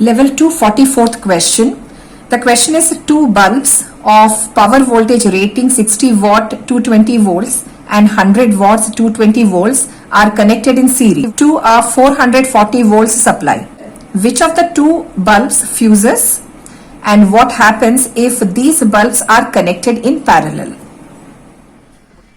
Level 2 44th question. The question is two bulbs of power voltage rating 60 watt 220 volts and 100 watts 220 volts are connected in series to a 440 volts supply. Which of the two bulbs fuses and what happens if these bulbs are connected in parallel?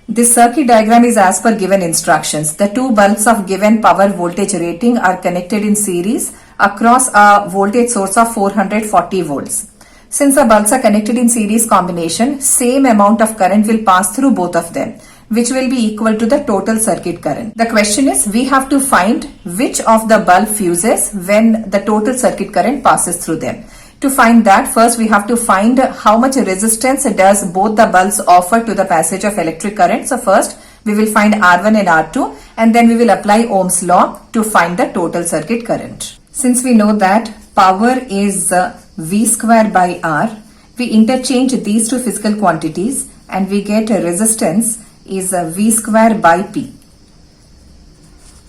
This circuit diagram is as per given instructions. The two bulbs of given power voltage rating are connected in series across a voltage source of 440 volts. Since the bulbs are connected in series combination, same amount of current will pass through both of them, which will be equal to the total circuit current. The question is, we have to find which of the bulb fuses when the total circuit current passes through them. To find that, first we have to find how much resistance does both the bulbs offer to the passage of electric current. So first we will find R1 and R2 and then we will apply Ohm's law to find the total circuit current. Since we know that power is V square by R, we interchange these two physical quantities and we get a resistance is V square by P.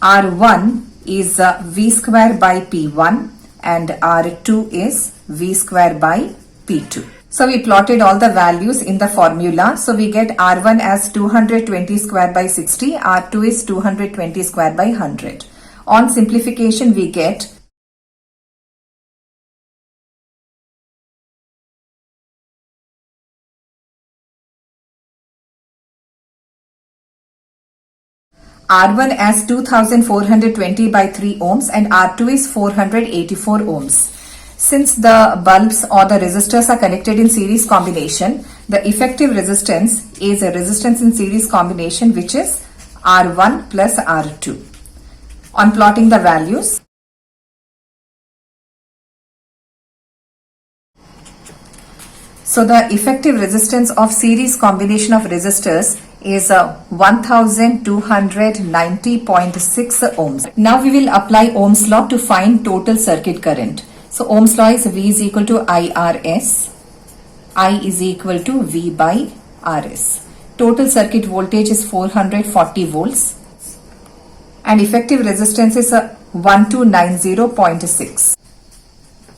R1 is V square by P1 and R2 is V square by P2. So we plotted all the values in the formula. So we get R1 as 220 square by 60, R2 is 220 square by 100. On simplification we get R1 as 2420 by 3 ohms and R2 is 484 ohms. Since the bulbs or the resistors are connected in series combination, the effective resistance is a resistance in series combination which is R1 plus R2. On plotting the values, so the effective resistance of series combination of resistors is 1290.6 ohms. Now we will apply Ohm's law to find total circuit current. So Ohm's law is V is equal to IRS, I is equal to V by RS. Total circuit voltage is 440 volts and effective resistance is 1290.6.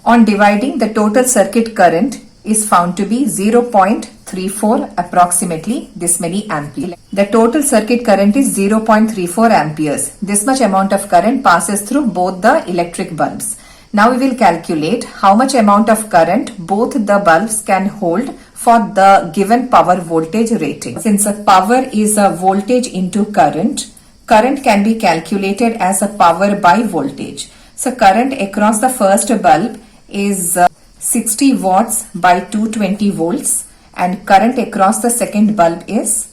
On dividing, the total circuit current is found to be 0.34 approximately this many amperes. The total circuit current is 0.34 amperes. This much amount of current passes through both the electric bulbs. Now we will calculate how much amount of current both the bulbs can hold for the given power voltage rating. Since power is a voltage into current, current can be calculated as a power by voltage. So current across the first bulb is 60 watts by 220 volts and current across the second bulb is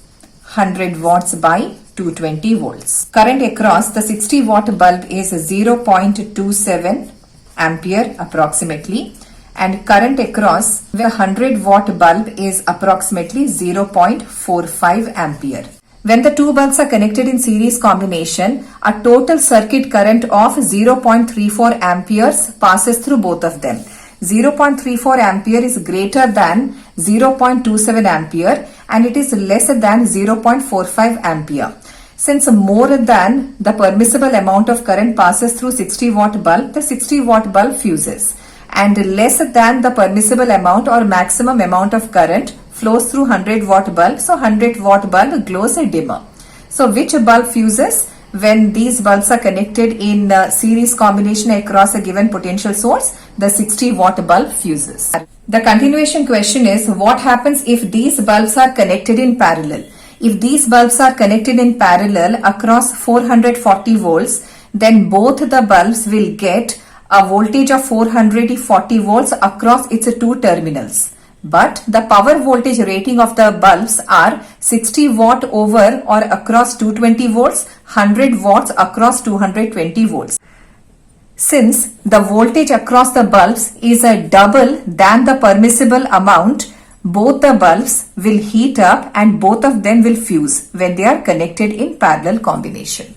100 watts by 220 volts. Current across the 60 watt bulb is 0.27 ampere approximately and current across the 100 watt bulb is approximately 0.45 ampere. When the two bulbs are connected in series combination, a total circuit current of 0.34 amperes passes through both of them. 0.34 ampere is greater than 0.27 ampere and it is less than 0.45 ampere. Since more than the permissible amount of current passes through 60 watt bulb, the 60 watt bulb fuses and less than the permissible amount or maximum amount of current flows through 100 watt bulb. So 100 watt bulb glows dimmer. So which bulb fuses when these bulbs are connected in series combination across a given potential source? The 60 watt bulb fuses. The continuation question is, what happens if these bulbs are connected in parallel? If these bulbs are connected in parallel across 440 volts, then both the bulbs will get a voltage of 440 volts across its two terminals. But the power voltage rating of the bulbs are 60 watt over or across 220 volts, 100 watts across 220 volts. Since the voltage across the bulbs is a double than the permissible amount, both the bulbs will heat up and both of them will fuse when they are connected in parallel combination.